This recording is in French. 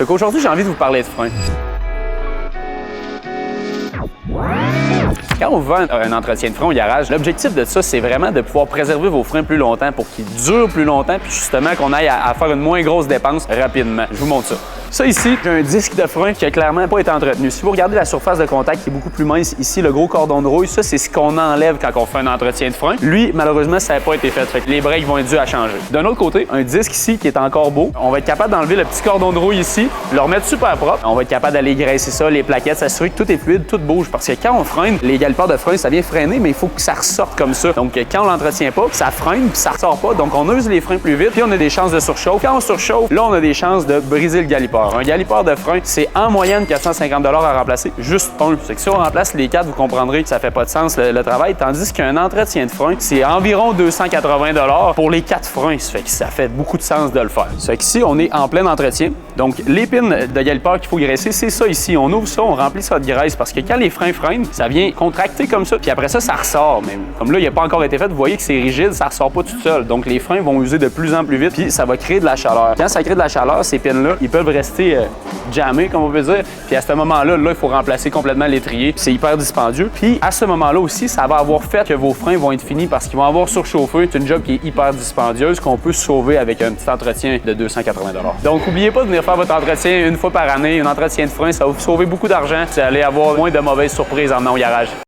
Fait qu'aujourd'hui, j'ai envie de vous parler de frein. Quand on vend un entretien de frein au garage, l'objectif de ça, c'est vraiment de pouvoir préserver vos freins plus longtemps pour qu'ils durent plus longtemps, puis justement qu'on aille à faire une moins grosse dépense rapidement. Je vous montre ça. Ça ici, j'ai un disque de frein qui a clairement pas été entretenu. Si vous regardez la surface de contact qui est beaucoup plus mince, ici, le gros cordon de rouille, ça, c'est ce qu'on enlève quand on fait un entretien de frein. Lui, malheureusement, ça n'a pas été fait. Fait que les breaks vont être dus à changer. D'un autre côté, un disque ici qui est encore beau, on va être capable d'enlever le petit cordon de rouille ici, le remettre super propre. On va être capable d'aller graisser ça, les plaquettes, s'assurer que tout est fluide, tout bouge. Parce que quand on freine, les galipeurs de frein, ça vient freiner, mais il faut que ça ressorte comme ça. Donc, quand on l'entretient pas, ça freine puis ça ressort pas. Donc, on use les freins plus vite, puis on a des chances de surchauffe. Quand on surchauffe, là, on a des chances de briser le galipeur. Un galipeur de frein, c'est en moyenne 450 $ à remplacer, juste un. C'est que si on remplace les 4, vous comprendrez que ça fait pas de sens le travail, tandis qu'un entretien de frein, c'est environ 280 $ pour les 4 freins. Ça fait que ça fait beaucoup de sens de le faire. Ça fait qu'ici, on est en plein entretien. Donc, les pins de galipeur qu'il faut graisser, c'est ça ici. On ouvre ça, on remplit ça de graisse parce que quand les freins freinent, ça vient contracter comme ça, puis après ça, ça ressort. Mais comme là, il n'a pas encore été fait, vous voyez que c'est rigide, ça ressort pas tout seul. Donc, les freins vont user de plus en plus vite, puis ça va créer de la chaleur. Quand ça crée de la chaleur, ces pins-là, ils peuvent rester jammés, comme on peut dire. Puis à ce moment-là, il faut remplacer complètement l'étrier. C'est hyper dispendieux. Puis à ce moment-là aussi, ça va avoir fait que vos freins vont être finis parce qu'ils vont avoir surchauffé. C'est une job qui est hyper dispendieuse qu'on peut sauver avec un petit entretien de 280 $. Donc, n'oubliez pas de venir faire votre entretien une fois par année. Un entretien de frein, ça va vous sauver beaucoup d'argent. Vous allez avoir moins de mauvaises surprises en venant au garage.